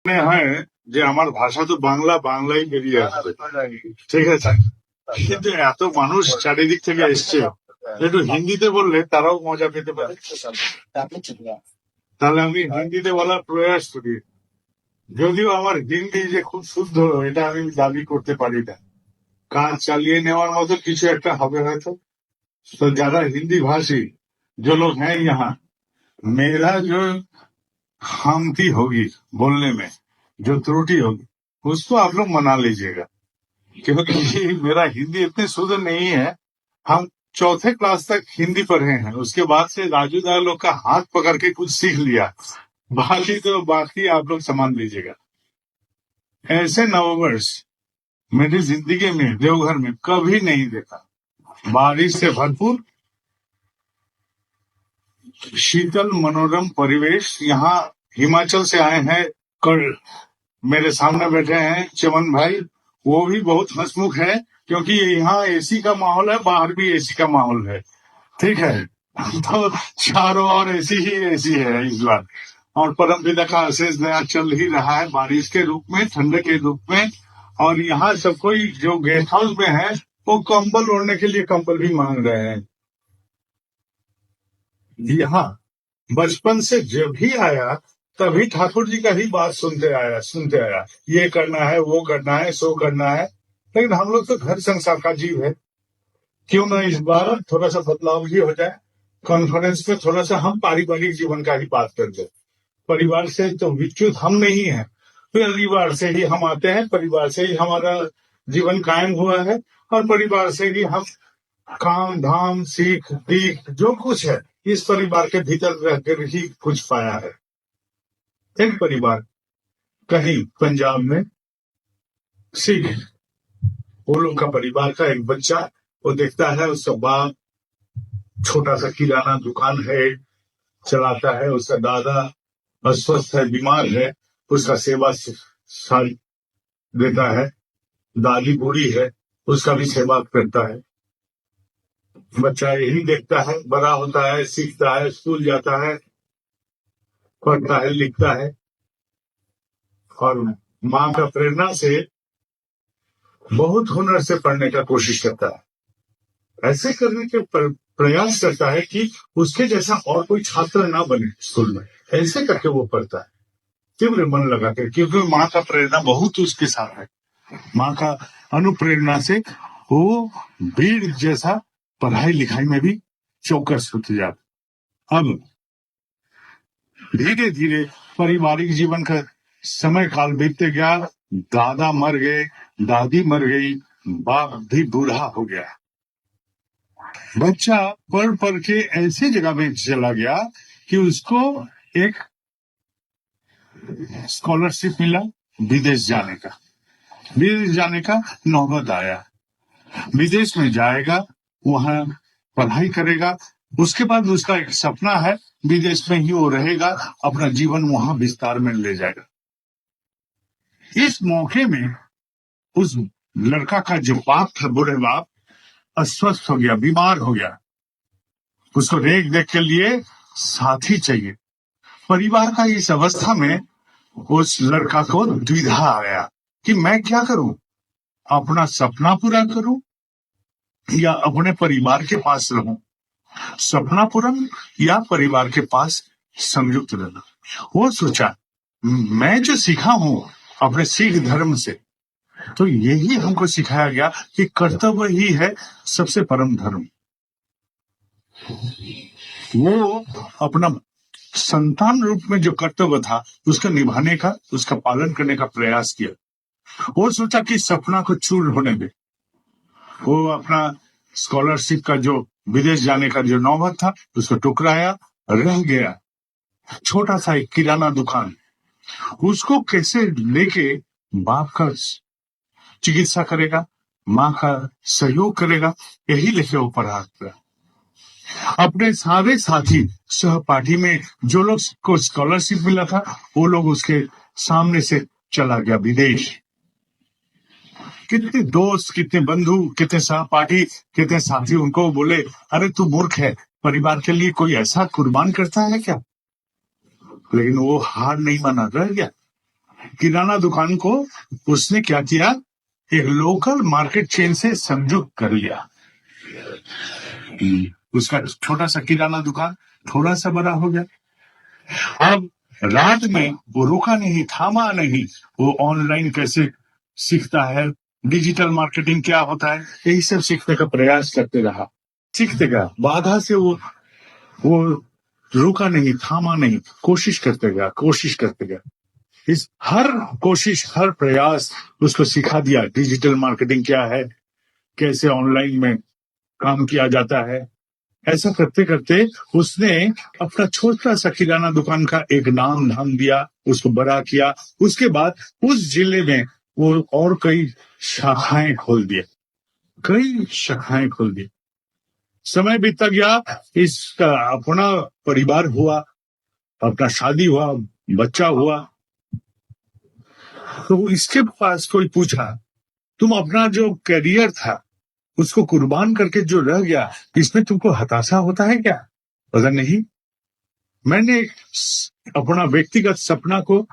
মনে হয় যে আমার ভাষা তো বাংলা, বাংলাই বেরিয়ে আসবে, ঠিক আছে, কিন্তু এত মানুষ চারিদিক থেকে এসছে, একটু হিন্দিতে বললে তারাও মজা পেতে পারে। তাহলে আমি হিন্দিতে বলার প্রয়াস করি, যদিও আমার হিন্দি যে খুব শুদ্ধ এটা আমি দাবি করতে পারি না। কাজ চালিয়ে নেওয়ার মতো কিছু একটা হবে হয়তো। तो ज्यादा हिंदी भाषी जो लोग हैं यहाँ, मेरा जो खामती होगी बोलने में, जो त्रुटि होगी, उसको आप लोग मना लीजिएगा, क्योंकि मेरा हिंदी इतनी शुद्ध नहीं है। हम चौथे क्लास तक हिंदी पढ़े हैं, उसके बाद से राजू दादा लोग का हाथ पकड़ के कुछ सीख लिया, बाकी आप लोग संभाल लीजिएगा। ऐसे नववर्ष मेरी जिंदगी में देवघर में कभी नहीं देखा। बारिश से भरपूर, शीतल मनोरम परिवेश। यहाँ हिमाचल से आए हैं, कल मेरे सामने बैठे हैं चमन भाई, वो भी बहुत हंसमुख है, क्योंकि यहाँ एसी का माहौल है, बाहर भी एसी का माहौल है, ठीक है। तो चारों ओर एसी ही एसी है इस बार, और परम पिता का अशेष दया चल ही रहा है, बारिश के रूप में, ठंड के रूप में। और यहाँ सब कोई जो गेस्ट हाउस में है वो कंबल ओढ़ने के लिए कंबल भी मांग रहे हैं। यहाँ बचपन से जब भी आया तभी ठाकुर जी का ही बात सुनते आया, ये करना है, वो करना है, सो करना है। लेकिन हम लोग तो घर संसार का जीव है, क्यों ना इस बार थोड़ा सा बदलाव भी हो जाए। कॉन्फ्रेंस में थोड़ा सा हम पारिवारिक जीवन का ही बात करते हैं। परिवार से तो विच्युत हम नहीं है, परिवार से ही हम आते हैं, परिवार से ही हमारा जीवन कायम हुआ है, और परिवार से ही हम काम धाम सीख दीख जो कुछ है इस परिवार के भीतर रहकर ही कुछ पाया है। एक परिवार कहीं पंजाब में सिख, वो लोग का परिवार का एक बच्चा, वो देखता है उसका बाप छोटा सा किराना दुकान है चलाता है, उसका दादा अस्वस्थ है, बीमार है, उसका सेवा देता है, दादी बूढ़ी है, उसका भी सेवा करता है। बच्चा यही देखता है, बड़ा होता है, सीखता है, स्कूल जाता है, पढ़ता है, लिखता है, और माँ का प्रेरणा से बहुत हुनर से पढ़ने का कोशिश करता है। ऐसे करने के प्रयास करता है कि उसके जैसा और कोई छात्र ना बने स्कूल में, ऐसे करके वो पढ़ता है तीव्र मन लगा कर, क्योंकि माँ का प्रेरणा बहुत उसके साथ है। माँ का अनुप्रेरणा से वो भीड़ जैसा पढ़ाई लिखाई में भी चौकस होते जाते। अब धीरे धीरे पारिवारिक जीवन का समय काल बीतते गया, दादा मर गए, दादी मर गई, बाप भी बूढ़ा हो गया। बच्चा पढ़ के ऐसी जगह में चला गया कि उसको एक स्कॉलरशिप मिला विदेश जाने का। विदेश जाने का नौबत आया, विदेश में जाएगा, वहां पढ़ाई करेगा, उसके बाद उसका एक सपना है विदेश में ही वो रहेगा, अपना जीवन वहां विस्तार में ले जाएगा। इस मौके में उस लड़का का जो बाप था, बूढ़े बाप, अस्वस्थ हो गया, बीमार हो गया। उसको देख के लिए साथी चाहिए। परिवार का इस अवस्था में उस लड़का को द्विधा आया कि मैं क्या करूं, अपना सपना पूरा करूं या अपने परिवार के पास रहूं, सपना पूरा या परिवार के पास संयुक्त रहना। वो सोचा मैं जो सीखा हूं अपने सिख धर्म से, तो यही हमको सिखाया गया कि कर्तव्य ही है सबसे परम धर्म। वो अपना संतान रूप में जो कर्तव्य था उसका निभाने का, उसका पालन करने का प्रयास किया। वो सोचा कि सपना को चूर होने दे। वो अपना स्कॉलरशिप का जो विदेश जाने का जो नौबत था उसको टुकराया, रह गया छोटा सा एक किराना दुकान। उसको कैसे लेके बाप का चिकित्सा करेगा, माँ का सहयोग करेगा, यही लेके वो पढ़ा। अपने सारे साथी सहपाठी में जो लोग को स्कॉलरशिप मिला था वो लोग उसके सामने से चला गया विदेश। कितने दोस्त, कितने बंधु, कितने सहपाठी, कितने साथी उनको बोले, अरे तू मूर्ख है, परिवार के लिए कोई ऐसा कुर्बान करता है क्या? लेकिन वो हार नहीं माना, रह गया। किराना दुकान को उसने क्या किया, एक लोकल मार्केट चेन से संयुक्त कर लिया। उसका छोटा सा किराना दुकान थोड़ा सा बड़ा हो गया। अब रात में वो रुका नहीं, थामा नहीं, वो ऑनलाइन कैसे सीखता है, डिजिटल मार्केटिंग क्या होता है, यही सब सीखने का प्रयास करते रहा। सीखते गया, बाधा से वो रुका नहीं, थामा नहीं, कोशिश करते गया, कोशिश करते गया। इस हर कोशिश, हर प्रयास उसको सिखा दिया डिजिटल मार्केटिंग क्या है, कैसे ऑनलाइन में काम किया जाता है। ऐसा करते करते उसने अपना छोटा सा किराना दुकान का एक नाम धाम दिया, उसको बड़ा किया। उसके बाद उस जिले में वो और कई शाखाएं खोल दिए, कई शाखाएं खोल दी। समय बीतता गया, इसका अपना परिवार हुआ, अपना शादी हुआ, बच्चा हुआ। तो इसके पास कोई पूछा, तुम अपना जो करियर था उसको कुर्बान करके जो रह गया, इसमें तुमको हताशा होता है क्या? पता नहीं, मैंने अपना व्यक्तिगत सपना को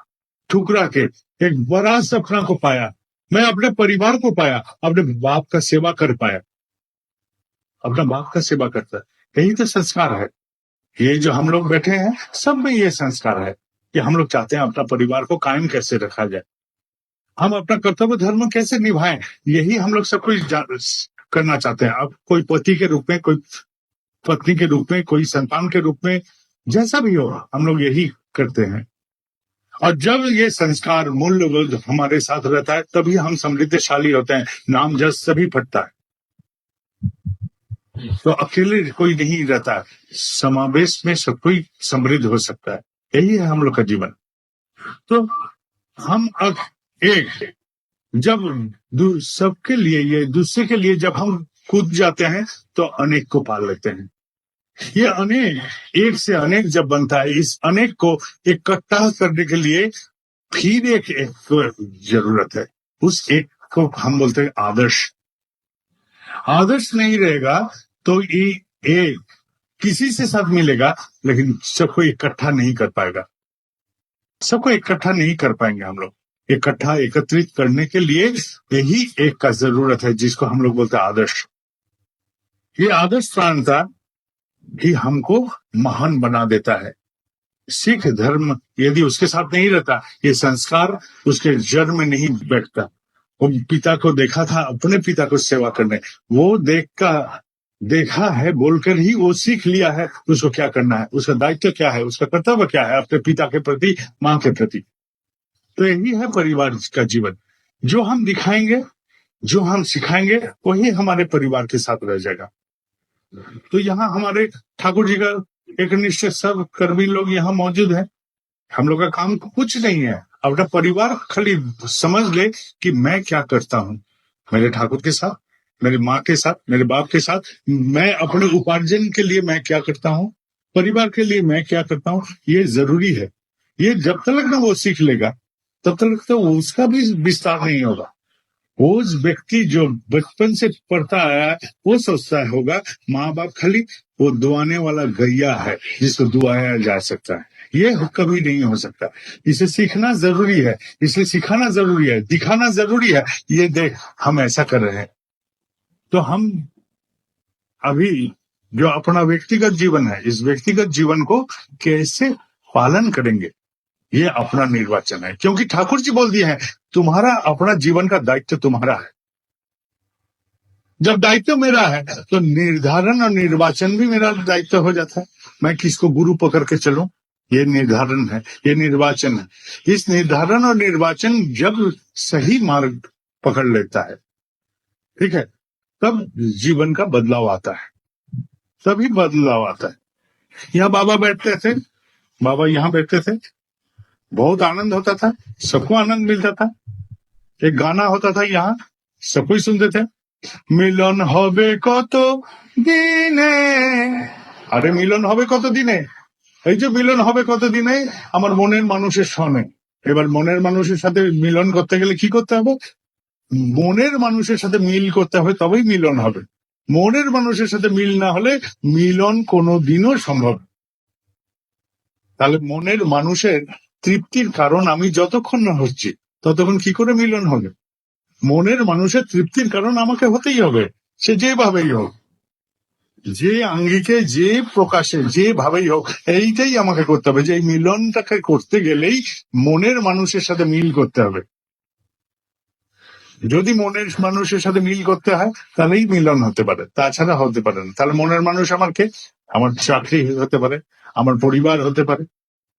ठुकरा के एक बड़ा सपना को पाया। मैं अपने परिवार को पाया, अपने बाप का सेवा कर पाया, अपना बाप का सेवा करता है। यही तो संस्कार है। ये जो हम लोग बैठे हैं, सब में ये संस्कार है कि हम लोग चाहते हैं अपना परिवार को कायम कैसे रखा जाए, हम अपना कर्तव्य धर्म कैसे निभाएं, यही हम लोग सब कुछ करना चाहते हैं। अब कोई पति के रूप में, कोई पत्नी के रूप में, कोई संतान के रूप में, जैसा भी हो, हम लोग यही करते हैं। और जब ये संस्कार मूल्यबोध हमारे साथ रहता है, तभी हम समृद्धशाली होते हैं, नाम जस सभी फटता है। तो अकेले कोई नहीं रहता है, समावेश में सब कोई समृद्ध हो सकता है। यही है हम लोग का जीवन। तो हम अब एक जब सबके लिए, ये दूसरे के लिए जब हम कूद जाते हैं, तो अनेक को पाल लेते हैं। ये अनेक, एक से अनेक जब बनता है, इस अनेक को इकट्ठा करने के लिए फिर एक को जरूरत है। उस एक को हम बोलते हैं आदर्श। आदर्श नहीं रहेगा तो ये एक किसी से साथ मिलेगा, लेकिन सबको इकट्ठा नहीं कर पाएगा। सबको इकट्ठा नहीं कर पाएंगे हम लोग। इकट्ठा, एकत्रित करने के लिए यही एक का जरूरत है, जिसको हम लोग बोलते हैं आदर्श। ये आदर्श प्राणता ही हमको महान बना देता है। सिख धर्म यदि उसके साथ नहीं रहता, ये संस्कार उसके जड़ में नहीं बैठता। वो पिता को देखा था, अपने पिता को सेवा करने, वो देखा है बोलकर ही वो सीख लिया है उसको क्या करना है, उसका दायित्व क्या है, उसका कर्तव्य क्या है अपने पिता के प्रति, माँ के प्रति। तो यही है परिवार का जीवन। जो हम दिखाएंगे, जो हम सिखाएंगे, वही हमारे परिवार के साथ रह जाएगा। तो यहाँ हमारे ठाकुर जी का एक निश्चित सब कर्मी लोग यहाँ मौजूद है। हम लोग का काम कुछ नहीं है, अपना परिवार खाली समझ ले कि मैं क्या करता हूँ मेरे ठाकुर के साथ, मेरे माँ के साथ, मेरे बाप के साथ। मैं अपने उपार्जन के लिए मैं क्या करता हूँ, परिवार के लिए मैं क्या करता हूँ, ये जरूरी है। ये जब तक ना वो सीख लेगा, तब तक तो उसका भी विस्तार नहीं होगा। वो व्यक्ति जो बचपन से पढ़ता आया है, वो सोचता होगा माँ बाप खाली वो दुआने वाला गैया है जिसको दुआया जा सकता है। ये कभी नहीं हो सकता। इसे सीखना जरूरी है, इसलिए सिखाना जरूरी है, दिखाना जरूरी है। ये देख हम ऐसा कर रहे हैं। तो हम अभी जो अपना व्यक्तिगत जीवन है, इस व्यक्तिगत जीवन को कैसे पालन करेंगे, ये अपना निर्वाचन है। क्योंकि ठाकुर जी बोल दिए हैं, तुम्हारा अपना जीवन का दायित्व तुम्हारा है। जब दायित्व मेरा है तो निर्धारण और निर्वाचन भी मेरा दायित्व हो जाता है। मैं किसको गुरु पकड़ के चलूं, ये निर्धारण है, ये निर्वाचन है। इस निर्धारण और निर्वाचन जब सही मार्ग पकड़ लेता है, ठीक है, तब जीवन का बदलाव आता है, तभी बदलाव आता है। यहाँ बाबा बैठते थे, बाबा यहाँ बैठते थे, बहुत आनंद होता था, सबको आनंद मिलता था। एक गाना होता था यहाँ, सब कोई सुनते थे, मिलन হবে কত দিনে। আরে মিলন হবে কত দিনে, এই যে মিলন হবে কত দিনে আমার মনের মানুষের সনে। এবার মনের মানুষের সাথে মিলন করতে গেলে কি করতে হবে, মনের মানুষের সাথে মিল করতে হবে, তবেই মিলন হবে। মনের মানুষের সাথে মিল না হলে মিলন কোনোদিনও সম্ভব না। তাহলে মনের মানুষের তৃপ্তির কারণ আমি যতক্ষণ না হচ্ছি ততক্ষণ কি করে মিলন হবে? মনের মানুষের তৃপ্তির কারণ আমাকে হতেই হবে, সে যেভাবেই হোক, যে আঙ্গিকে, যে প্রকাশে, যেভাবেই হোক, এইটাই আমাকে করতে হবে। যে এই মিলনটাকে করতে গেলেই মনের মানুষের সাথে মিল করতে হবে। যদি মনের মানুষের সাথে মিল করতে হয় তাহলেই মিলন হতে পারে, তাছাড়া হতে পারে না। তাহলে মনের মানুষ আমার কে? আমার চাকরি হতে পারে, আমার পরিবার হতে পারে,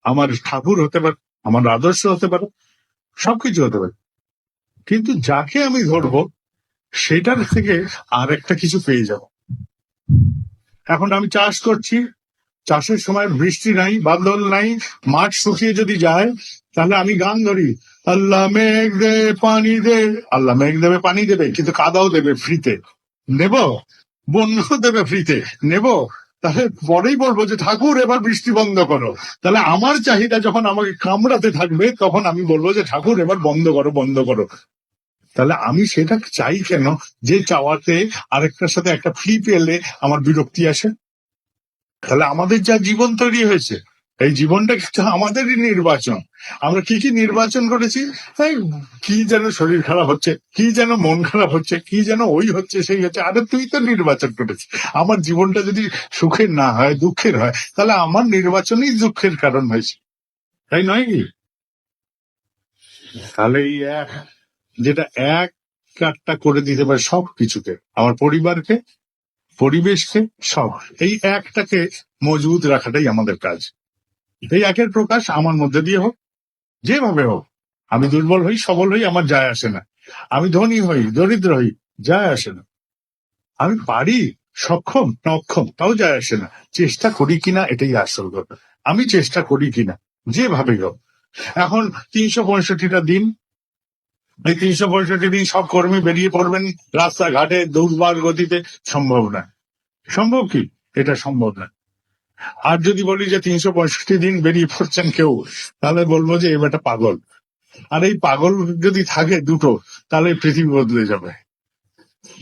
আমার ঠাকুর হতে পারে, আমার আদর্শ হতে পারে, সবকিছু হতে পারে। কিন্তু যাকে আমি ধরবো সেটার থেকে আর একটা কিছু পেয়ে যাব। এখন আমি চাষ করছি, চাষের সময় বৃষ্টি নাই, বাদল নাই, মাঠ শুকিয়ে যদি যায়, তাহলে আমি গান ধরি, আল্লাহ মেঘ দে পানি দে। আল্লাহ মেঘ দেবে, পানি দেবে, কিন্তু কাদাও দেবে ফ্রিতে, নেব? বন্যাও দেবে ফ্রিতে, নেব? তাহলে পরেই বলবো যে ঠাকুর এবার বৃষ্টি বন্ধ করো। তাহলে আমার চাহিদা যখন আমাকে কামড়াতে থাকবে তখন আমি বলবো যে ঠাকুর এবার বন্ধ করো, বন্ধ করো। তাহলে আমি সেটা চাই কেন? যে চাওয়াতে আরেকটার সাথে একটা ফ্লি পেলে আমার বিরক্তি আসে। তাহলে আমাদের যা জীবন তৈরি হয়েছে, এই জীবনটা কিন্তু আমাদেরই নির্বাচন। আমরা কি কি নির্বাচন করেছি? এই কি যেন শরীর খারাপ হচ্ছে, কি যেন মন খারাপ হচ্ছে, কি যেন ওই হচ্ছে সেই হচ্ছে। আরে তুই তো নির্বাচন করেছিস। আমার জীবনটা যদি সুখের না হয়, দুঃখের হয়, তাহলে আমার নির্বাচনই দুঃখের কারণ হয়েছে, তাই নয় কি? তাহলে এই এক, যেটা এক কাটটা করে দিতে পারে সব কিছুকে, আমার পরিবারকে, পরিবেশকে, সব, এই একটাকে মজবুত রাখাটাই আমাদের কাজ। এই একের প্রকাশ আমার মধ্যে দিয়ে হোক, যেভাবে হোক। আমি দুর্বল হই, সবল হই, আমার যায় আসে না। আমি ধনী হই, দরিদ্র হই, যায় আসে না। আমি পারি, সক্ষম না অক্ষম, তাও যায় আসে না। চেষ্টা করি কিনা এটাই আসল কথা। আমি চেষ্টা করি কিনা, যেভাবে হোক। এখন ৩৬৫টা দিন, এই ৩৬৫ দিন সব কর্মী বেরিয়ে পড়বেন রাস্তাঘাটে দুর্বার গতিতে, সম্ভব না। সম্ভব কি? এটা সম্ভব না। আর যদি বলি যে ৩৬৫ দিন বেরিয়ে পড়ছেন কেউ, তাহলে বলবো যে এবারটা পাগল। আর এই পাগল যদি থাকে দুটো, তাহলে পৃথিবী বদলে যাবে।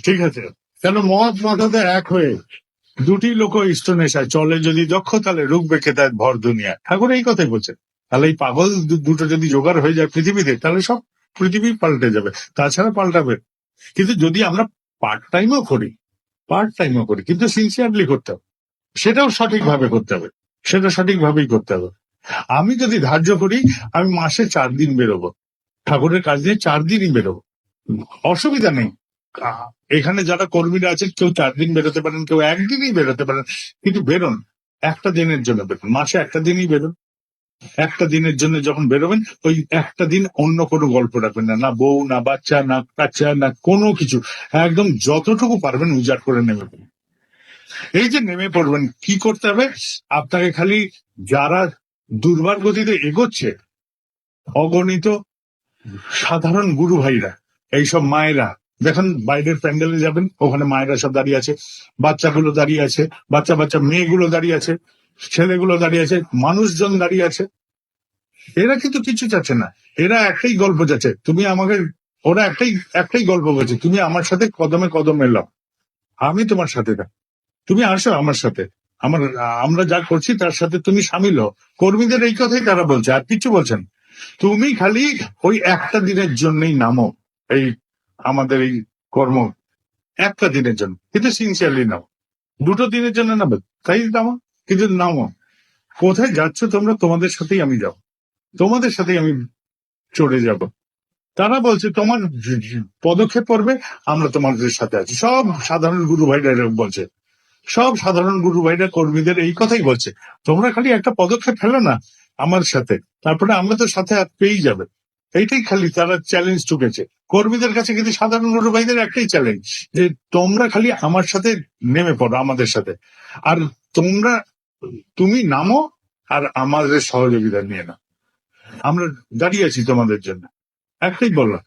ঠিক আছে? কেন মত মতাতে এক হয়ে দুটি লোক স্তনেশায় চলে যদি দক্ষ, তাহলে রুখবে খেতায় ভর দুনিয়া। ঠাকুর এই কথাই বলছেন। তাহলে এই পাগল দুটো যদি জোগাড় হয়ে যায় পৃথিবীতে, তাহলে সব পৃথিবী পাল্টে যাবে, তাছাড়া পাল্টাবে। কিন্তু যদি আমরা পার্ট টাইমও করি, কিন্তু সিনসিয়ারলি করতে হবে, সেটাও সঠিকভাবে করতে হবে, সেটা সঠিকভাবেই করতে হবে। আমি যদি ধার্য করি আমি মাসে 4 দিন বেরোবো, ঠাকুরের কাজ দিয়ে 4 দিনই বেরোবো, অসুবিধা নেই। এখানে যারা কর্মীরা আছেন, কেউ 4 দিন বেরোতে পারেন, কেউ একদিনই বেরোতে পারেন, কিন্তু বেরোন, একটা দিনের জন্য বেরোন, মাসে একটা দিনই বেরোন। একটা দিনের জন্য যখন বেরোবেন, ওই একটা দিন অন্য কোনো গল্প রাখবেন না, না বউ, না বাচ্চা, না কাচ্চা, না কোনো কিছু। একদম যতটুকু পারবেন উজাড় করে নেমে পড়বেন। এই যে নেমে পড়বেন, কি করতে হবে? আপনাকে খালি, যারা দুর্বার গতিতে এগোচ্ছে, অগণিত সাধারণ গুরু ভাইরা, এইসব মায়েরা, দেখেন বাইরের প্যান্ডেলে যাবেন, ওখানে মায়েরা সব দাঁড়িয়ে আছে, বাচ্চাগুলো দাঁড়িয়ে আছে, বাচ্চা বাচ্চা মেয়েগুলো দাঁড়িয়ে আছে, ছেলেগুলো দাঁড়িয়ে আছে, মানুষজন দাঁড়িয়ে আছে। এরা কিন্তু কিছু চাচ্ছে না, এরা একটাই গল্প চাচ্ছে, তুমি আমাকে, ওরা একটাই একটাই গল্প বলছে, তুমি আমার সাথে কদমে কদম এলাও, আমি তোমার সাথে থাক, তুমি আসো আমার সাথে, আমার, আমরা যা করছি তার সাথে তুমি সামিল হও। কর্মীদের এই কথাই তারা বলছে, আর কিছু বলছেন। তুমি খালি ওই একটা দিনের জন্যই নামো, এই আমাদের এই কর্ম, একটা দিনের জন্য, কিন্তু সিনসিয়ারলি নাও। 2 দিনের জন্য নামো, তাই নামো, কিন্তু নামো। কোথায় যাচ্ছ তোমরা? তোমাদের সাথেই আমি যাব, তোমাদের সাথেই আমি চড়ে যাব। তারা বলছে তোমার পদক্ষেপ পড়বে, আমরা তোমাদের সাথে আছি। সব সাধারণ গুরু ভাইরা এরকম বলছে, সব সাধারণ গুরু ভাইরা কর্মীদের এই কথাই বলছে, তোমরা খালি একটা পদক্ষেপ ফেলো না আমার সাথে, তারপরে আমরা তো সাথে হাত পেয়েই যাবে। এইটাই খালি তারা চ্যালেঞ্জ ঠুকেছে কর্মীদের কাছে। কিন্তু সাধারণ গুরু ভাইদের একটাই চ্যালেঞ্জ, যে তোমরা খালি আমার সাথে নেমে পড়ো, আমাদের সাথে, আর তোমরা, তুমি নামো আর আমাদের সহযোগিতা নিয়ে নাও, আমরা দাঁড়িয়ে আছি তোমাদের জন্য। একটাই বললাম।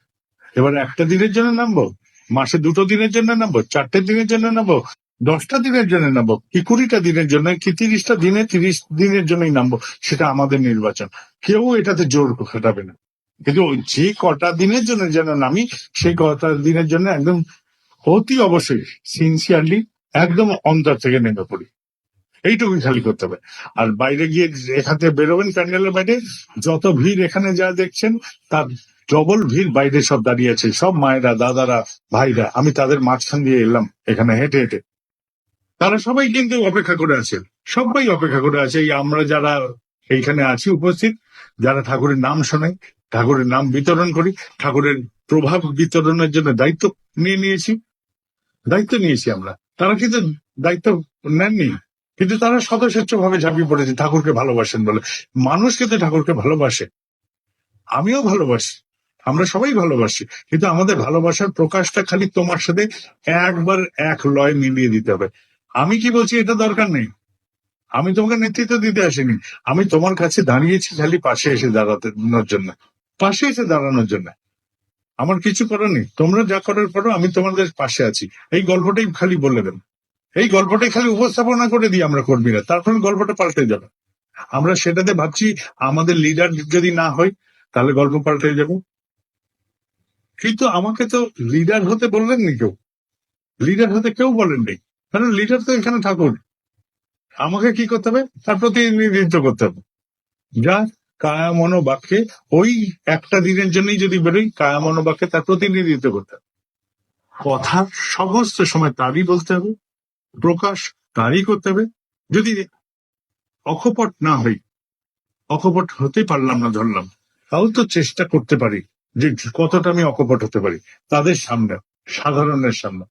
এবার একটা দিনের জন্য নামবো, মাসে 2 দিনের জন্য নামবো, 4টে দিনের জন্য নামবো, 10টা দিনের জন্য নামবো, কি 20টা দিনের জন্য, কি 30টা দিনে 30 দিনের জন্যই নামবো, সেটা আমাদের নির্বাচন। কেউ এটাতে জোর খাটাবে না। কিন্তু যে কটা দিনের জন্য যেন নামি, সেই কটা দিনের জন্য একদম অতি অবশ্যই সিনসিয়ারলি, একদম অন্তর থেকে নেমে পড়ি। এইটুকুই খালি করতে হবে। আর বাইরে গিয়ে এখান থেকে বেরোবেন প্যান্ডেলের বাইরে, যত ভিড় এখানে যা দেখছেন তার ডবল ভিড় বাইরে সব দাঁড়িয়ে আছে, সব মায়েরা, দাদারা, ভাইরা। আমি তাদের মাঝখান দিয়ে এলাম এখানে হেঁটে হেঁটে। তারা সবাই কিন্তু অপেক্ষা করে আছে, সবাই অপেক্ষা করে আছে। এই আমরা যারা এইখানে আছি উপস্থিত, যারা ঠাকুরের নাম শোনাই, ঠাকুরের নাম বিতরণ করি, ঠাকুরের প্রভাব বিতরণের জন্য দায়িত্ব নিয়েছি আমরা। তারা কিন্তু দায়িত্ব নেননি, কিন্তু তারা স্বতঃস্ফূর্ত ভাবে ঝাঁপিয়ে পড়েছে ঠাকুরকে ভালোবাসেন বলে। মানুষ কিন্তু ঠাকুরকে ভালোবাসে, আমিও ভালোবাসি, আমরা সবাই ভালোবাসি, কিন্তু আমাদের ভালোবাসার প্রকাশটা খালি তোমার সাথে একবার এক লয় মিলিয়ে দিতে হবে। আমি কি বলছি এটা দরকার নেই, আমি তোমাকে নেতৃত্ব দিতে আসিনি, আমি তোমার কাছে দাঁড়িয়েছি খালি পাশে এসে দাঁড়ানোর জন্য, পাশে এসে দাঁড়ানোর জন্য। আমার কিছু করার নেই, তোমরা যা করার করো, আমি তোমাদের পাশে আছি। এই গল্পটাই খালি বলে দেন, এই গল্পটাই খালি উপস্থাপনা করে দিই আমরা কর্মীরা, তারপরে গল্পটা পাল্টে যাবে। আমরা সেটাতে ভাবছি আমাদের লিডার যদি না হয় তাহলে গল্প পাল্টে যাবে। কিন্তু আমাকে তো লিডার হতে বললেননি কেউ, লিডার হতে কেউ বলেননি, কারণ লিডার তো এখানে ঠাকুর। আমাকে কি করতে হবে, তার প্রতিনিধিত্ব করতে হবে। যা কায়া মনোবাক্যে, ওই একটা দিনের জন্যই যদি বেরোই, কায়া মনোবাক্যে তার প্রতিনিধিত্ব করতে হবে। কথা সমস্ত সময় তারই বলতে হবে, প্রকাশ তারই করতে হবে। যদি অকপট না হই, অকপট হতে পারলাম না ধরলাম, তাও তো চেষ্টা করতে পারি যে কতটা আমি অকপট হতে পারি তাদের সামনে, সাধারণের সামনে।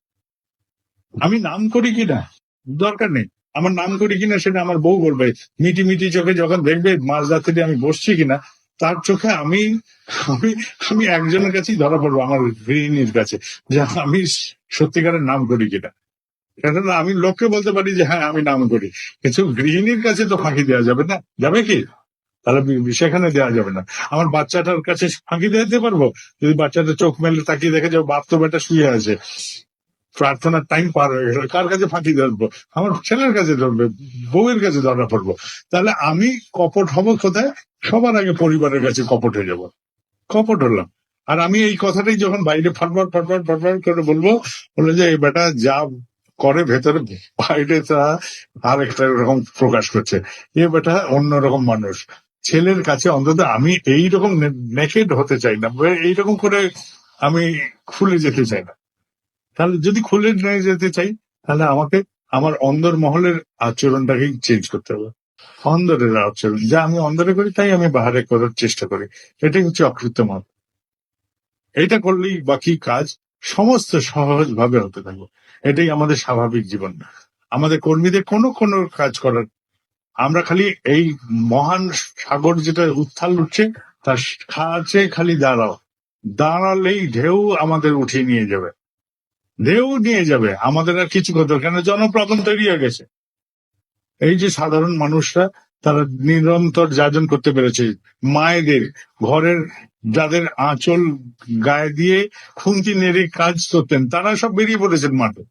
আমি নাম করি কিনা দরকার নেই, আমার নাম করি কিনা সেটা আমার বউ বলবে। মিটি মিটি চোখে যখন দেখবে মাঝরাত্রে আমি বসছি কিনা, তার চোখে আমি আমি আমি একজনের কাছেই ধরা পড়বো, আমার গৃহিণীর কাছে, যে আমি সত্যিকারের নাম করি কিনা। কেননা আমি লোককে বলতে পারি যে হ্যাঁ আমি নাম করি, কিন্তু গৃহিণীর কাছে তো ফাঁকি দেওয়া যাবে না, যাবে কি? তাহলে সেখানে দেওয়া যাবে না। আমার বাচ্চাটার কাছে ফাঁকি দিতে পারবো? যদি বাচ্চাটা চোখ মেলে তাকিয়ে দেখে যে বাপ তো বেটা শুয়ে আছে, প্রার্থনার টাইম পার হয়ে গেল, কার কাছে ফাঁকি ধরবো? আমার ছেলের কাছে ধরবে, বউয়ের কাছে ধরা পড়বো। তাহলে আমি কপট হব কোথায়? সবার আগে পরিবারের কাছে কপট হয়ে যাব, কপট হলাম। আর আমি এই কথাটাই যখন বাইরে ফটফট ফটফট ফটফট করে বলবো, বলে যে এই বেটা যা করে ভেতরে, বাইরে তা আর একটা রকম প্রকাশ করছে, এ বেটা অন্যরকম মানুষ। ছেলের কাছে অন্তত আমি এইরকম নেকেড হতে চাই না, এইরকম করে আমি খুলে যেতে চাই না। তাহলে যদি খুলে নিয়ে যেতে চাই, তাহলে আমাকে আমার অন্দর মহলের আচরণটাকেই চেঞ্জ করতে হবে। অন্দরের আচরণ যা আমি অন্দরে করি তাই আমি বাহারে করার চেষ্টা করি, এটাই হচ্ছে অকৃত্রিমতা। এটা করলেই বাকি কাজ সমস্ত সহজ ভাবে হতে থাকবে। এটাই আমাদের স্বাভাবিক জীবন। আমাদের কর্মীদের কোনো কোনো কাজ করার, আমরা খালি এই মহান সাগর যেটা উত্থাল উঠছে তার কাছে খালি দাঁড়াও, দাঁড়ালেই ঢেউ আমাদের উঠিয়ে নিয়ে যাবে, ঢেউ নিয়ে যাবে, আমাদের আর কিছু করতে হবে কেন, জনপ্রবণ তৈরি হয়ে গেছে। এই যে সাধারণ মানুষরা, তারা নিরন্তর যাজন করতে পেরেছে। মায়েদের ঘরের যাদের আঁচল গায়ে দিয়ে খুন্তি নেড়ে কাজ করতেন, তারা সব বেরিয়ে পড়েছেন মাঠে,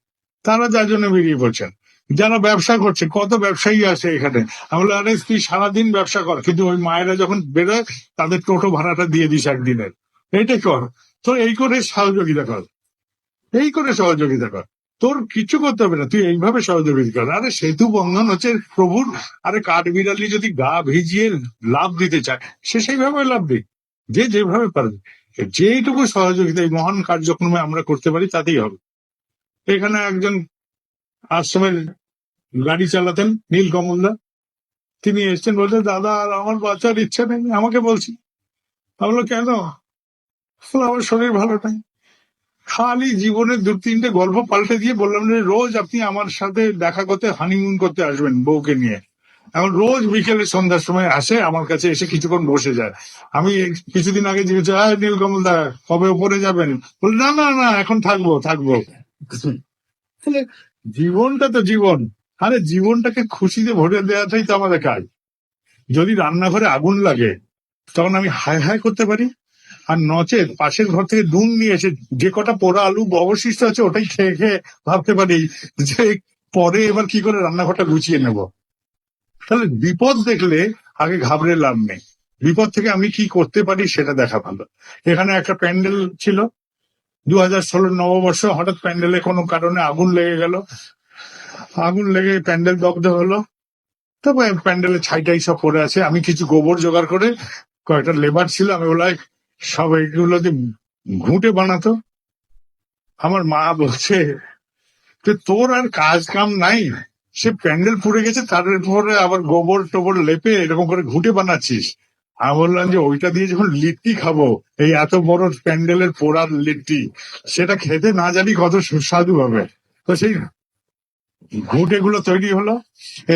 তারা যাজনে বেরিয়ে পড়ছেন। যারা ব্যবসা করছে, কত ব্যবসায়ী আছে এখানে, আমরা আরে তুই সারাদিন ব্যবসা কর, কিন্তু ওই মায়েরা যখন বেরোয় তাদের টোটো ভাড়াটা দিয়ে দিস একদিনের, এইটা কর। তো এই করে সহযোগিতা কর, এই করে সহযোগিতা কর, তোর কিছু করতে হবে না, তুই এইভাবে সহযোগিতা কর। আরে সেতু বন্ধন হচ্ছে প্রভুর, আরে কাঠবিড়ালি যদি গা ভিজিয়ে লাভ দিতে চায়, সে সেইভাবে লাভ দিক, যে যেভাবে পারবে। যেটুকু সহযোগিতা এই মহান কার্যক্রমে আমরা করতে পারি তাতেই হবে। এখানে একজন আশ্রমের গাড়ি চালাতেন নীলকমলদা, তিনি এসছেন, বলতে দাদা আর আমার বাঁচার ইচ্ছা নেই, আমাকে বলছি। বললো কেন? বললো, আমার শরীর ভালো নাই। খালি জীবনের দু তিনটে গল্প পাল্টে দিয়ে বললাম যে রোজ আপনি আমার সাথে দেখা করতে, হানিমুন করতে আসবেন বউকে নিয়ে। এখন রোজ বিকেলে সন্ধ্যার সময় আসে আমার কাছে, এসে কিছুক্ষণ বসে যায়। আমি কিছুদিন আগে জিজ্ঞেস, নীলকমল দা কবে উপরে যাবেন? বলে না না না, এখন থাকবো থাকবো। তাহলে জীবনটা তো জীবন, আরে জীবনটাকে খুশিতে ভরে দেওয়াটাই তো আমাদের কাজ। যদি রান্নাঘরে আগুন লাগে তখন আমি হাই হাই করতে পারি, আর নচেত পাশের ঘর থেকে নুন নিয়ে এসে যে কটা পোড়া আলু অবশিষ্ট আছে ওটাই খেয়ে খেয়ে ভাবতে পারি যে পরে এবার কি করে রান্নাঘরটা গুছিয়ে নেব। তাহলে বিপদ দেখলে আগে ঘাবড়ে লাভ নেই, বিপদ থেকে আমি কি করতে পারি সেটা দেখা ভালো। এখানে একটা প্যান্ডেল ছিল, 2016 নববর্ষ, হঠাৎ প্যান্ডেলে কোনো কারণে আগুন লেগে গেল, আগুন লেগে প্যান্ডেল দগ্ধ হলো। তবে প্যান্ডেলে ছাইটাই সব পড়ে আছে। আমি কিছু গোবর জোগাড় করে, কয়েকটা লেবার ছিল, আমি বলাই সব এইগুলো দিয়ে ঘুঁটে বানাতো। আমার মা বলছে যে তোর আর কাজ কাম নাই, সে প্যান্ডেল পুড়ে গেছে তার উপরে আবার গোবর টোবর লেপে এরকম করে ঘুঁটে বানাচ্ছিস। আমি বললাম যে ওইটা দিয়ে যখন লিট্টি খাবো, এই এত বড় প্যান্ডেলের পোড়ার লিট্টি, সেটা খেতে না জানি কত সুস্বাদু হবে। তো সেই ঘুঁটে গুলো তৈরি হলো।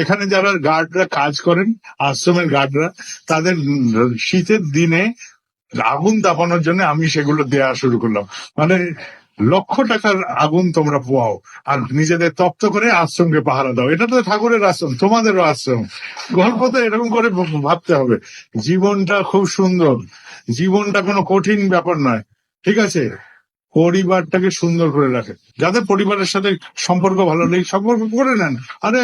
এখানে যারা গার্ডরা কাজ করেন, আশ্রমের গার্ডরা, তাদের শীতের দিনে আগুন তাপানোর জন্য আমি সেগুলো দেয়া শুরু করলাম। মানে লক্ষ টাকার আগুন তোমরা পোয়াও আর নিজেদের তপ্ত করে আশ্রমকে পাহারা দাও। এটা তো ঠাকুরের আশ্রম, তোমাদেরও আশ্রম। গল্প তো এরকম করে ভাবতে হবে। জীবনটা খুব সুন্দর, জীবনটা কোনো কঠিন ব্যাপার নয়, ঠিক আছে? পরিবারটাকে সুন্দর করে রাখে। যাদের পরিবারের সাথে সম্পর্ক ভালো নেই, সম্পর্ক করে নেন। আরে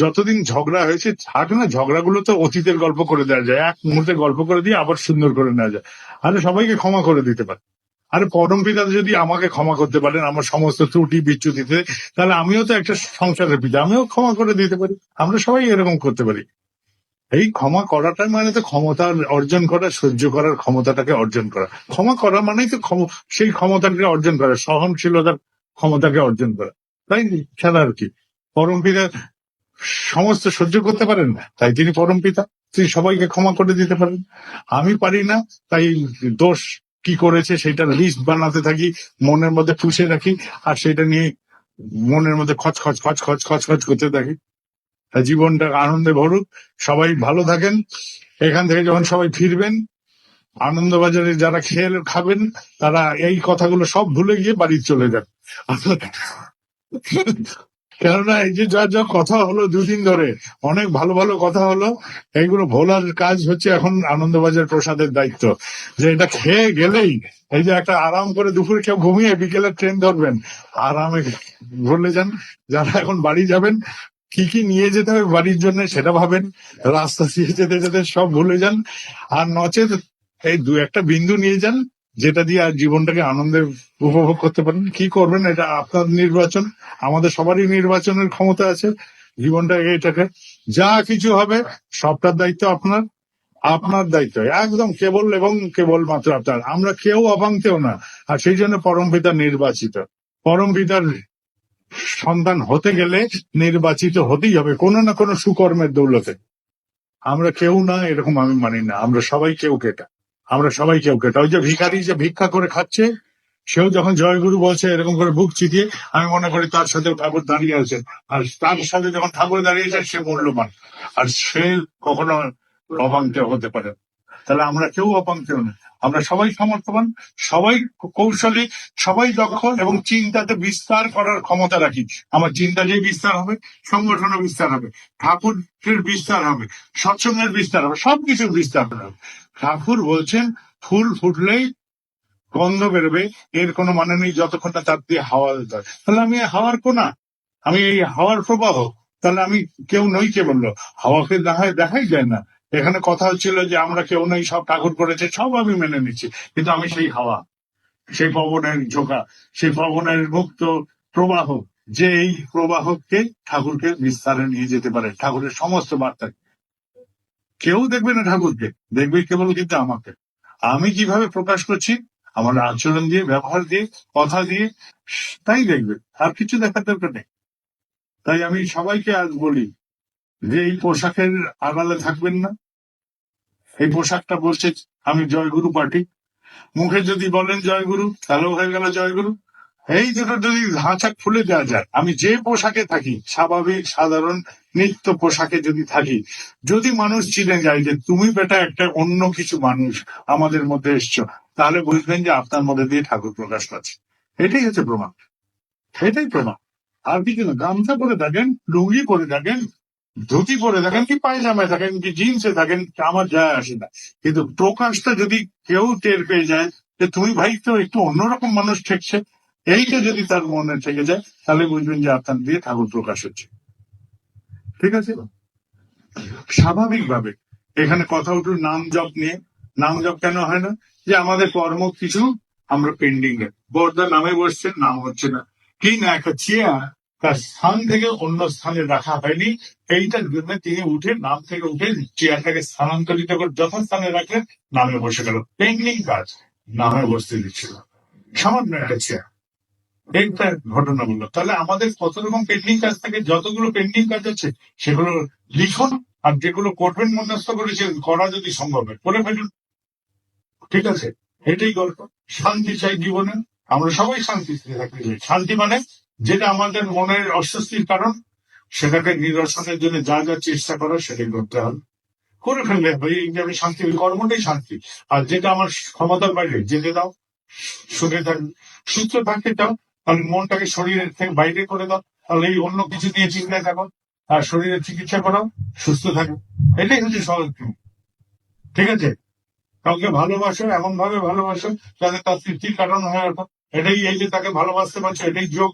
যতদিন ঝগড়া হয়েছে থাক না, ঝগড়াগুলো তো অতীতের গল্প করে দেওয়া যায়, এক মুহূর্তে গল্প করে দিয়ে আবার সুন্দর করে নেওয়া যায়। আরে সবাইকে ক্ষমা করে দিতে পারে। আরে পরম পিতা যদি আমাকে ক্ষমা করতে পারেন আমার সমস্ত ত্রুটি বিচ্যুতিতে, তাহলে আমিও তো একটা সংসারের পিতা, আমিও ক্ষমা করে দিতে পারি। আমরা সবাই এরকম করতে পারি। এই ক্ষমা করাটা মানে তো ক্ষমতা অর্জন করা, সহ্য করার ক্ষমতাটাকে অর্জন করা। ক্ষমা করা মানেই তো সেই ক্ষমতাকে অর্জন করা, সহনশীলতার ক্ষমতাকে অর্জন করা। তাই খেলা আর কি। পরম পিতা সমস্ত সহ্য করতে পারেন না, তাই তিনি পরম পিতা, তিনি সবাইকে ক্ষমা করে দিতে পারেন। আমি পারি না, তাই দোষ কি করেছে সেটার লিস্ট বানাতে থাকি, মনের মধ্যে পুষে রাখি, আর সেটা নিয়ে মনের মধ্যে খচখচ খচখচ খচখচ করতে থাকি। তা জীবনটা আনন্দে ভরুক, সবাই ভালো থাকেন। এখান থেকে যখন সবাই ফিরবেন, আনন্দবাজারে যারা খেয়ে খাবেন, তারা এই কথাগুলো সব ভুলে গিয়ে বাড়ি চলে যান। কেননা এই যে যা যা কথা হলো দুদিন ধরে, অনেক ভালো ভালো কথা হলো, এইগুলো ভোলার কাজ হচ্ছে এখন আনন্দবাজার প্রসাদের দায়িত্ব। যে এটা খেয়ে গেলেই, এই যে একটা আরাম করে দুপুরে কেউ ঘুমিয়ে বিকেলে ট্রেন ধরবেন, আরামে ভুলে যান। যারা এখন বাড়ি যাবেন, কি কি নিয়ে যেতে হবে বাড়ির জন্য সেটা ভাবেন, রাস্তা দিয়ে যেতে যেতে সব ভুলে যান। আর নচেত এই দু একটা বিন্দু নিয়ে যান, যেটা দিয়ে আর জীবনটাকে আনন্দে উপভোগ করতে পারেন। কি করবেন এটা আপনার নির্বাচন, আমাদের সবারই নির্বাচনের ক্ষমতা আছে। জীবনটা এটাকে যা কিছু হবে সবটার দায়িত্ব আপনার, আপনার দায়িত্ব একদম কেবল এবং কেবল মাত্র আপনার। আমরা কেউ অপাঙ্ক্তেও না। আর সেই জন্য পরমপিতা নির্বাচিত। পরমপিতার সন্তান হতে গেলে নির্বাচিত হতেই হবে কোনো না কোনো সুকর্মের দৌলতে। আমরা কেউ না এরকম আমি মানি না, আমরা সবাই কেউ কেটা, আমরা সবাই কেউ কেটা। ওই যে ভিখারি যে ভিক্ষা করে খাচ্ছে, সেও যখন জয়গুরু বলছে এরকম করে বুক চিতিয়ে, আমি মনে করি তার সাথে ঠাকুর দাঁড়িয়ে আছে। আর তার সাথে যখন ঠাকুর দাঁড়িয়েছে সে মূল্যবান, আর সে কখনো অপাঙ্ক্তেয় হতে পারে না। তাহলে আমরা কেউ অপাঙ্ক্তেয় না, আমরা সবাই সমর্থবান, সবাই কৌশলী, সবাই দক্ষ এবং চিন্তাতে বিস্তার করার ক্ষমতা রাখি। আমার চিন্তা যে বিস্তার হবে, সংগঠনের বিস্তার হবে, ঠাকুরের বিস্তার হবে, সৎসঙ্গের বিস্তার হবে, সবকিছুর বিস্তার হবে। ঠাকুর বলছেন ফুল ফুটলেই গন্ধ বেরোবে, এর কোনো মানে নেই যতক্ষণ না তার দিয়ে হাওয়া দিতে হয়। তাহলে আমি এই হাওয়ার কোনা, আমি এই হাওয়ার প্রবাহ। তাহলে আমি কেউ নই কে বললো? হাওয়াকে দেখাই যায় না। এখানে কথা হচ্ছিল যে আমরা কেউ নই, সব ঠাকুর করেছে, সব আমি মেনে নিচ্ছি, কিন্তু আমি সেই হাওয়া, সেই পবনের ঝোঁকা, সেই পবনের মুক্ত প্রবাহ, যে এই প্রবাহকে ঠাকুরকে বিস্তারে নিয়ে যেতে পারে, ঠাকুরের সমস্ত বার্তা। কেউ দেখবে না ঠাকুরকে, দেখবে কেবল কিন্তু আমাকে। আমি কিভাবে প্রকাশ করছি, আমার আচরণ দিয়ে, ব্যবহার দিয়ে, কথা দিয়ে, তাই দেখবে, আর কিছু দেখার দরকার নেই। তাই আমি সবাইকে আজ বলি যে এই পোশাকের আড়ালে থাকবেন না। এই পোশাকটা বলছে আমি জয়গুরু পার্টি, মুখে যদি বলেন জয়গুরু তাহলেও হয়ে গেল জয়গুরু। এই দুটো যদি ধাঁচা খুলে দেওয়া যায়, আমি যে পোশাকে থাকি, স্বাভাবিক সাধারণ নিত্য পোশাকে যদি থাকি, যদি মানুষ চিনে যায় যে তুমি বেটা একটা অন্য কিছু মানুষ আমাদের মধ্যে এসছো, তাহলে বুঝবেন যে আপনার মধ্যে দিয়ে ঠাকুর প্রকাশ পাচ্ছে। এটাই হচ্ছে প্রমাণ, এটাই প্রমাণ। আর কিছু না। গামছা পরে থাকেন, লুঙ্গি পরে থাকেন, ধুতি পরে থাকেন, কি পায়জামায় থাকেন, কি জিন্সে থাকেন, আমার যায় আসে না, কিন্তু প্রকাশটা যদি কেউ টের পেয়ে যায় যে তুমি ভাই তো একটু অন্যরকম মানুষ ঠেকছে, এইটা যদি তার মনে থেকে যায়, তাহলে বুঝবেন যে আপনার দিয়ে ঠাকুর প্রকাশ হচ্ছে। ঠিক আছে? স্বাভাবিকভাবে এখানে কথা উঠল নাম জপ নিয়ে। নাম জপ কেন হয় না? যে আমাদের কর্ম কিছু আমরা পেন্ডিং এ, বর্দা নামে বসছে, নাম হচ্ছে না। কি না একটা চেয়ার, তার স্থান থেকে অন্য স্থানে রাখা হয়নি। এইটার জন্য তিনি উঠে নাম থেকে উঠে চেয়ারটাকে স্থানান্তরিত করে যথাস্থানে রাখলেন, নামে বসে গেল। পেন্ডিং কাজ নামে বসতে দিচ্ছিল, সামান্য একটা চেয়ার। এইটা ঘটনা বললো। তাহলে আমাদের কত রকম পেন্ডিং কাজ থাকে, যতগুলো পেন্ডিং কাজ আছে সেগুলো লিখুন, আর যেগুলো করবেন মনস্থ করেছে করা যদি সম্ভব হয় করে ফেলুন। ঠিক আছে, এটাই গল্প। শান্তি চাই জীবনে, আমরা সবাই শান্তিতে থাকতে চাই। শান্তি মানে যেটা আমাদের মনের অস্বস্তির কারণ, সেটাকে নিরসনের জন্য যা যা চেষ্টা করা সেটাই করতে হবে, করে ফেললে এই যে আমি শান্তি, ওই কর্মটাই শান্তি। আর যেটা আমার ক্ষমতার বাইরে যেতে দাও, সুখে থাকবে। সুস্থ থাকতে চাও তাহলে মনটাকে শরীরের থেকে বাইরে করে দাও, তাহলে এই অন্য কিছু নিয়ে চিন্তায় থাকো, আর শরীরের চিকিৎসা করাও, সুস্থ থাকো। এটাই হচ্ছে সহজ। ঠিক আছে, কাউকে ভালোবাসো, এমন ভাবে ভালোবাসো যাতে তার তৃপ্তির কারণ হয়ে ওঠো। এটাই, এই যে তাকে ভালোবাসতে পারছো এটাই যোগ।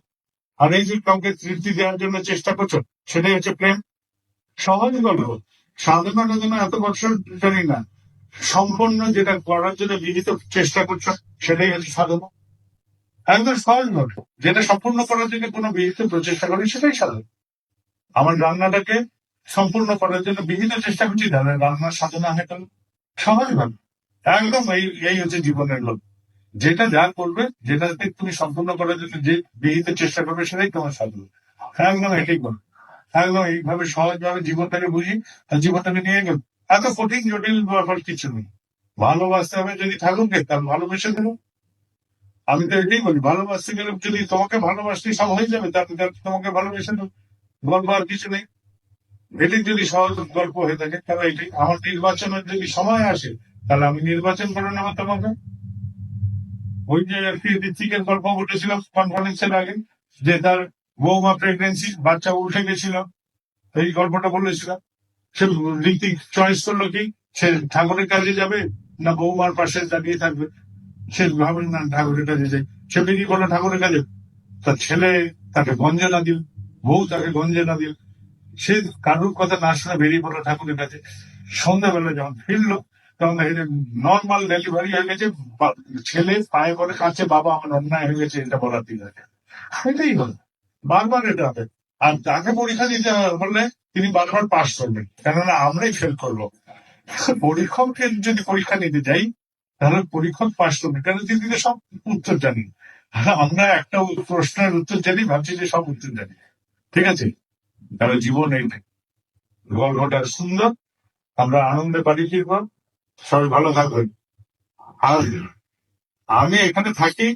আর এই যে কাউকে তৃপ্তি দেওয়ার জন্য চেষ্টা করছো সেটাই হচ্ছে প্রেম। সহজ গল্প। সাধনাটা যেন এত বছর জানি না, সম্পূর্ণ যেটা করার জন্য বিহিত চেষ্টা করছো সেটাই হচ্ছে সাধনা। একদম সহজ গল্প, যেটা সম্পূর্ণ করার জন্য কোনো বিহিত প্রচেষ্টা করি সেটাই সাধনা। আমার রান্নাটাকে সম্পূর্ণ করার জন্য বিহিত চেষ্টা করছি, তাহলে রান্নার সাধনা হয়ে গেল। সহজ ভাবে একদম। এই হচ্ছে জীবনের লক্ষ্য। যেটা যা করবে, যেটাতে তুমি সম্পূর্ণ করার জন্য যে বিহিত চেষ্টা করবে সেটাই তোমার সাধনা। একদম এটাই করবে। একদম এইভাবে সহজভাবে জীবনটাকে বুঝি, আর জীবনটাকে নিয়ে গেল। এত কঠিন জটিল ব্যাপার কিছু নেই। ভালোবাসতে হবে যদি থাকুক, তাহলে ভালোবেসে দেবো। আমি তো এটাই বলি, ভালোবাসতে গেলে যদি তোমাকে ভালোবাসতে সব হয়ে যাবে, তাহলে তোমাকে ভালোবেসে দেবো। গল্প আর কিছু নেই। এটাই যদি সহজ গল্প হয়ে থাকে, তাহলে এটাই। আমার নির্বাচনের যদি সময় আসে, তাহলে আমি নির্বাচন করে নেবো তোমাকে। ওই যে আর কি ঋত্বিকের গল্প বলেছিলাম কনফারেন্সের আগে, যে তার বৌমা প্রেগনেন্সি, বাচ্চা উঠে গেছিল, এই গল্পটা বলেছিলাম। সে ঋত্বিক চয়েস করলো কি, সে ঠাকুরের কাজে যাবে না বৌমার পাশে দাঁড়িয়ে থাকবে। সে ভাবে না ঠাকুরের কাজে যাই, সে বেরিয়ে পড়লো ঠাকুরের কাজে। তার ছেলে তাকে গঞ্জনা দিল, বউ তাকে গঞ্জনা দিল। সে কারুর কথা না শুনে বেরিয়ে পড়লো ঠাকুরের কাছে। সন্ধ্যাবেলা যখন ফিরলো, তখন নর্মাল ডেলিভারি হয়ে গেছে। ছেলে পায়ে পড়ে কাছে, বাবা আমার অন্যায় হয়ে গেছে, এটা বলার দিন আছে। এটাই হলো, বারবার এটা হবে। আর তাকে পরীক্ষা দিতে বললে তিনি বারবার পাস করবেন, কেননা আমরাই ফেল করবো। পরীক্ষককে যদি পরীক্ষা নিতে যাই, তাহলে পরীক্ষক পাস করবে, কারণ তিনি তো সব উত্তর জানি। আর আমরা একটা প্রশ্নের উত্তর জানি, ভাবছি যে সব উত্তর জানি। ঠিক আছে, তাহলে জীবন এই গল্পটা সুন্দর। আমরা আনন্দে বাড়ি ফিরবো, সবাই ভালো থাকবেন। আর আমি এখানে থাকি,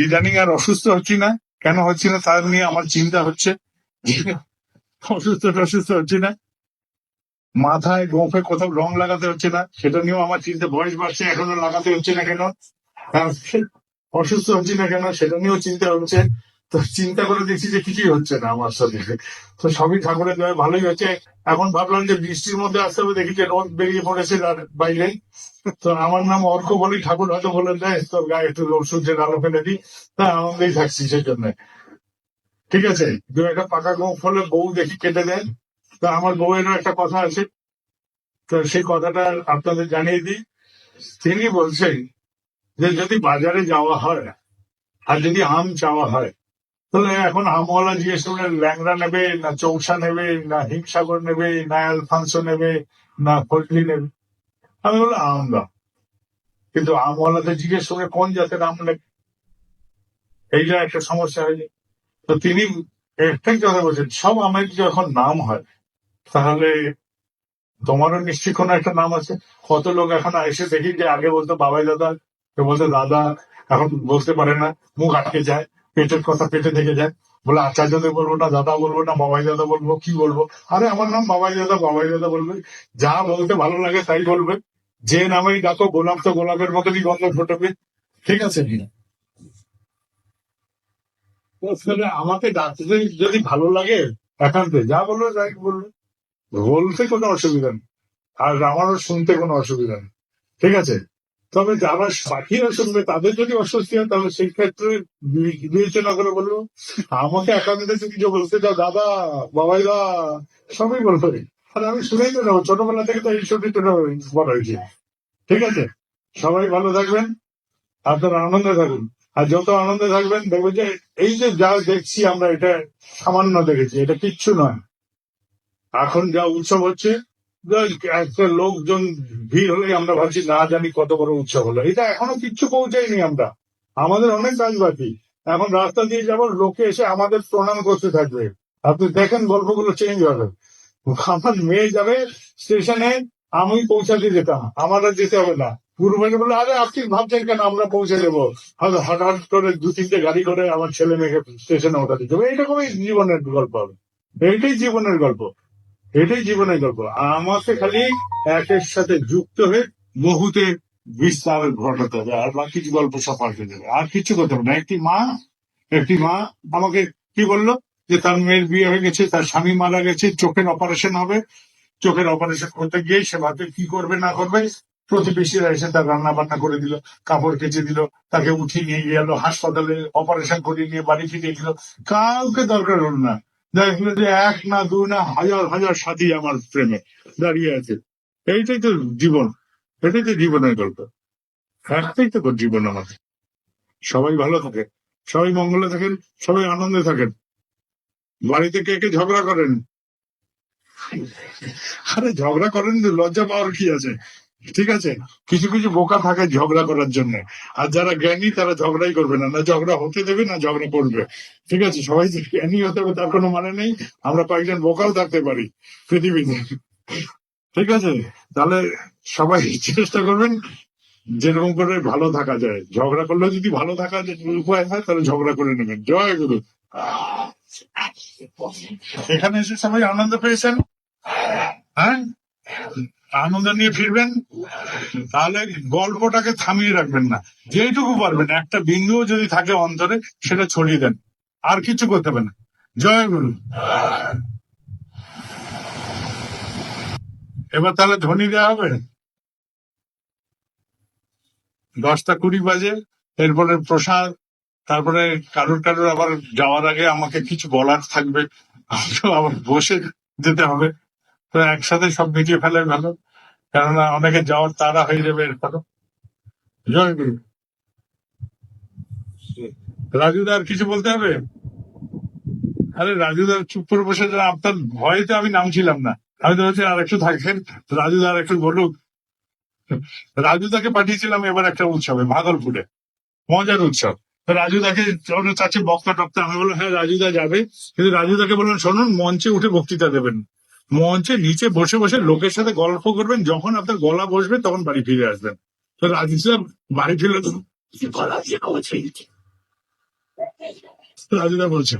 ইদানিং আর অসুস্থ হচ্ছি না। কেন হচ্ছি না তার নিয়ে আমার চিন্তা হচ্ছে। অসুস্থ হচ্ছি না, মাথায় গোফে কোথাও রং লাগাতে হচ্ছে না, সেটা নিয়েও আমার চিন্তা। বয়স বাড়ছে, এখনো লাগাতে হচ্ছে না কেন। আর অসুস্থ হচ্ছি না কেন, সেটা নিয়েও চিন্তা হচ্ছে। তো চিন্তা করে দেখছি যে কিছুই হচ্ছে না আমার সাথে। তো সবই ঠাকুরের দয়ায় ভালোই হচ্ছে। এখন ভাবলাম যে বৃষ্টির মধ্যে আসতে হবে, দেখি যে রোদ বেরিয়ে পড়েছে বাইরে। তো আমার নাম অর্ক বলি, ঠাকুর হয়তো বলে দেয় তোর গায়ে একটু সূর্যের আলো ফেলে দিই, তা আনন্দেই থাকছি সেই জন্য। ঠিক আছে, দু একটা পাকা গোপ হলে বউ দেখি কেটে দেন। তো আমার বউয়েরও একটা কথা আছে, তো সেই কথাটা আপনাদের জানিয়ে দিই। তিনি বলছেন যে যদি বাজারে যাওয়া হয় আর যদি আম চাওয়া হয়, তাহলে এখন আমওয়ালা জিজ্ঞেস করলে ল্যাংড়া নেবে না চৌসা নেবে না হিমসাগর নেবে না অ্যালফান্সো নেবে না ফজলি নেবে। আমি বললাম আম দাও। কিন্তু আমওয়ালাতে জিজ্ঞেস করে কোন জাতের আম নেবে, এইটা একটা সমস্যা হয়ে যায়। তো তিনি একটাই কথা বলছেন, সব আমের যখন নাম হয়, তাহলে তোমারও নিশ্চয়ই কোনো একটা নাম আছে। কত লোক এখন এসে দেখি যে আগে বলতো বাবাই দাদা, কেউ বলতো দাদা, এখন বলতে পারে না, মুখ আটকে যায়, পেটের কথা পেটে থেকে যায়। বলে আচার্যদের বলবো না, দাদা বলবো না, বাবাই দাদা বলবো, কি বলবো। আরে আমার নাম বাবাই দাদা বলবে, যা বলতে ভালো লাগে তাই বলবে। যে নামেই ডাকো গোলাপ তো গোলাপের মতনই গন্ধ ফোটাবে। ঠিক আছে, আসলে আমাকে ডাকতে যদি ভালো লাগে, একান্তে যা বলবে তাই বলবে, বলতে কোনো অসুবিধা নেই। আর আমারও শুনতে কোনো অসুবিধা নেই। ঠিক আছে, তবে যারা পাখিরা শুনবে তাদের যদি অস্বস্তি হয়, তাহলে সেই ক্ষেত্রে বিবেচনা করে বলবো। আমাকে একান্তে যদি কেউ বলতে চাও দাদা, বাবাই দা, সবই বলবে। আর আমি শুনেই তো যাবো, ছোটবেলা থেকে তো এই সবই তো বড় হয়েছে। ঠিক আছে, সবাই ভালো থাকবেন, আপনারা আনন্দে থাকুন। আর যত আনন্দে থাকবেন দেখবেন যে এই যে যা দেখছি আমরা এটা সামান্য দেখেছি, এটা কিচ্ছু নয়। এখন যা উৎসব হচ্ছে, একটা লোকজন ভিড় হলে আমরা ভাবছি না জানি কত বড় উৎসব হলো, এটা এখনো কিচ্ছু পৌঁছায়নি। আমরা আমাদের অনেক কাজ বাকি। এখন রাস্তা দিয়ে যাবো, লোকে এসে আমাদের প্রণাম করতে থাকবে। আপনি দেখেন গল্পগুলো চেঞ্জ হবে। আমার মেয়ে যাবে স্টেশনে, আমি পৌঁছাতে যেতাম, আমার আর যেতে হবে না। পূর্বে বলে আরে আপনি ভাবছেন কেন, আমরা পৌঁছে দেবো। হয়তো হঠাৎ করে 2-3টে গাড়ি করে আমার ছেলে মেয়েকে স্টেশনে ওঠাতে যাবে। এইরকমই জীবনের গল্প হবে। এইটাই জীবনের গল্প, এটাই জীবনের গল্প। আমাকে খালি একের সাথে যুক্ত হয়ে বহুতে বিস্তার ঘটাতে হবে, আর বাকি গল্প সব পাল্টে যাবে, আর কিছু করতে হবে না। একটি মা আমাকে কি বললো যে তার মেয়ের বিয়ে হয়ে গেছে, তার স্বামী মারা গেছে, চোখের অপারেশন হবে। চোখের অপারেশন করতে গিয়ে সে ভাবে কি করবে না করবে, প্রতিবেশীরা এসে তার রান্না বান্না করে দিল, কাপড় কেচে দিল, তাকে উঠিয়ে নিয়ে গেল হাসপাতালে, অপারেশন করিয়ে নিয়ে বাড়ি ফিরিয়ে দিল। কাউকে দরকার হলো না। দেখলো যে এক না দুই না হাজার হাজার সাথী আমার প্রেমে দাঁড়িয়ে আছে। এইটাই তো জীবন, এটাই তো জীবনের গল্প, একটাই তো জীবন আমাদের। সবাই ভালো থাকে, সবাই মঙ্গলে থাকেন, সবাই আনন্দে থাকেন। বাড়িতে কে কে ঝগড়া করেন? আরে ঝগড়া করেন, লজ্জা পাওয়ার কি আছে? ঠিক আছে, কিছু কিছু বোকা থাকে ঝগড়া করার জন্য, আর যারা জ্ঞানী তারা ঝগড়াই করবে না, না ঝগড়া হতে দেবে না ঝগড়া করবে। ঠিক আছে, সবাই যে জ্ঞানী হতে হবে তার কোনো মানে নেই। আমরা কয়েকজন বোকাও থাকতে পারি পৃথিবীতে। ঠিক আছে, তাহলে সবাই চেষ্টা করবেন যেরকম করে ভালো থাকা যায়। ঝগড়া করলে যদি ভালো থাকা উপায় হয় তাহলে ঝগড়া করে নেবেন। জয় গুরু। এখানে এসে সবাই আনন্দ পেয়েছেন, হ্যাঁ, আনন্দ নিয়ে ফিরবেন। তাহলে গল্পটাকে থামিয়ে রাখবেন না, যেটুকু পারবেন একটা বিন্দুও যদি থাকে অন্তরে সেটা ছড়িয়ে দেন, আর কিছু করতে হবে না। জয় গুরু। এবার তাহলে ধ্বনি দেওয়া হবে 10টা 20 বাজে, এরপরে প্রসাদ, তারপরে কারুর কারুর আবার যাওয়ার আগে আমাকে কিছু বলার থাকবে, আবার বসে যেতে হবে। তো একসাথে সব মিটিয়ে ফেলে ভালো, কেননা অনেকে যাওয়ার তাড়া হয়ে যাবে এরপর। জয় গুরু। রাজুদা আর কিছু বলতে হবে? আরে রাজুদা চুপ করে বসে যান, আপনার ভয়েতে আমি নামছিলাম না। আমি তো বলছি আর একটু থাকেন, রাজুদা আর একটু বলুক। রাজুদাকে পাঠিয়েছিলাম এবার একটা উৎসবে ভাগলপুরে, মজার উৎসব। তো রাজুদাকে চাচ্ছে বক্তা টক্তা, আমি বললাম হ্যাঁ রাজুদা যাবে, কিন্তু রাজুদাকে বললাম শুনুন মঞ্চে উঠে বক্তৃতা দেবেন, মঞ্চে নিচে বসে বসে লোকের সাথে গল্প করবেন, যখন আপনার গলা বসবে তখন বাড়ি ফিরে আসবেন। তো রাজুদা বাড়ি ফিরলে তো রাজুদা বলছে,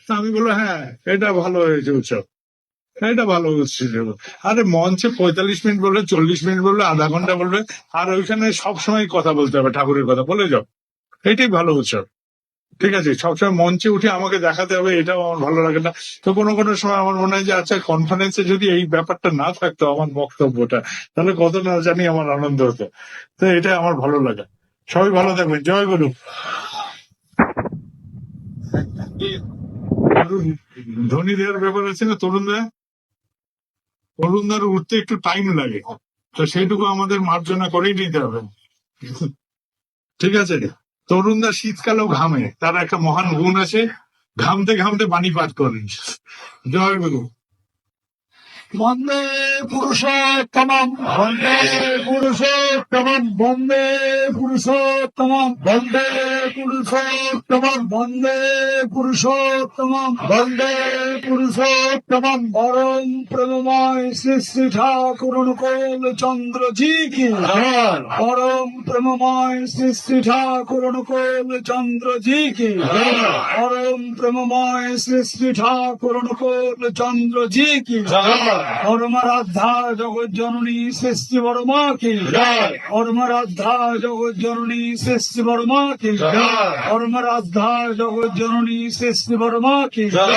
তা আমি বললাম হ্যাঁ এটা ভালো হয়েছে উৎসব, এটা ভালো উৎসব। আরে মঞ্চে 45 মিনিট বলবে, 40 মিনিট বলবে, আধা ঘন্টা বলবে, আর ওইখানে সবসময় কথা বলতে হবে, ঠাকুরের কথা বলে যাও, এটাই ভালো উৎসব। ঠিক আছে, সবসময় মঞ্চে উঠে আমাকে দেখাতে হবে, এটাও আমার ভালো লাগে না। তো কোনো কোনো সময় আমার মনে হয় যে আচ্ছা কনফারেন্সে যদি এই ব্যাপারটা না থাকতো আমার বক্তব্যটা, তাহলে কত না জানি আমার আনন্দ হতো। তো এটা আমার ভালো লাগে। সবাই ভালো থাকবেন, জয় গুরু। ধনী দেওয়ার ব্যাপার আছে না, তরুণদের উঠতে একটু টাইম লাগে, তো সেইটুকু আমাদের মার্জনা করেই নিতে হবে। ঠিক আছে, তরুণরা শীতকালেও ঘামে, তার একটা মহান গুণ আছে, ঘামতে ঘামতে বাণী পাঠ করেন। জয় গুরু। বন্দে পুরুষোত্তমম, বন্দে পুরুষোত্তমম, বন্দে পুরুষোত্তমম, বন্দে পুরুষোত্তমম, বন্দে পুরুষোত্তমম, বন্দে পুরুষোত্তমম। পরম প্রেমময় শ্রী শ্রী ঠাকুর অনুকূল চন্দ্র জি কি জয়। পরম প্রেমময় শ্রী শ্রী ঠাকুর অনুকূল চন্দ্র জি কি জয়। পরম প্রেমময় শ্রী শ্রী ঠাকুর অনুকূল চন্দ্র জি কি জয়। পরমারাধ্যা জগৎ জননী শ্রেষ্ঠী বর্মা কি জয়। পরমারাধ্যা জগৎ জননী শ্রেষ্ঠী বর্মা কি জয়। পরমারাধ্যা জগৎ জননী শ্রেষ্ঠী বর্মা কি জয়।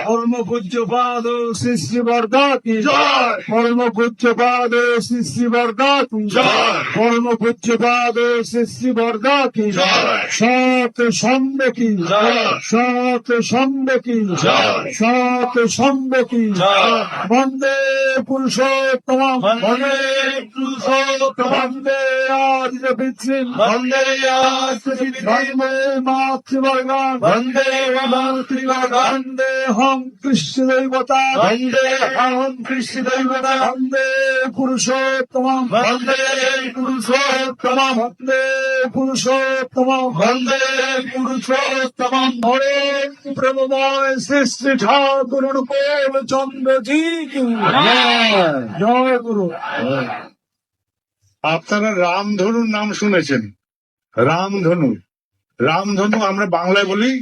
পরম পূজ্যপাদ শ্রী শ্রী বরদা কি জয়। পরম পূজ্যপাদ শ্রী শ্রী বরদা কি জয়। পরম পূজ্যপাদ শ্রী শ্রী বরদা কি জয়। সত সন্ধ্যে কি জয়। সত সন্ধ্যে কি জয়। সত সন্ধ্যে কি জয়। বন্দে वन्दे पुरुषोत्तमम् वन्दे पुरुषोत्तमम् वन्दे आर्यपितृम् वन्दे आर्यपितृम् मातृवर्गान् वन्दे मातृवर्गान् वन्देऽहं कृष्णदैवता वन्देऽहं कृष्णदैवता वन्दे पुरुषोत्तमम् वन्दे पुरुषोत्तमम् वन्दे पुरुषोत्तमम् वन्दे पुरुषोत्तमम् हरे प्रेममय श्री ठाकुर चंद्र जी की জয় গুরু। আপনারা রামধনুর নাম শুনেছেন? রামধনু, রামধনু আমরা বাংলায় বলি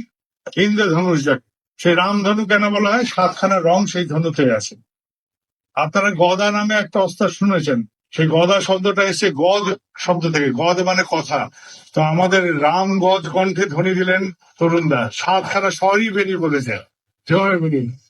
ইন্দ্রধনুষ। যাকে সেই রামধনু কেন বলা হয়? সাতখানা রং সেই ধনুতে আছে। আপনারা গদা নামে একটা অস্ত্র শুনেছেন? সেই গদা শব্দটা এসে গদ শব্দ থেকে, গদ মানে কথা। তো আমাদের রাম গজ কণ্ঠে ধ্বনি দিলেন তরুণদা, সাতখানা স্বরই বেরিয়ে বলেছে। জয় গুরু।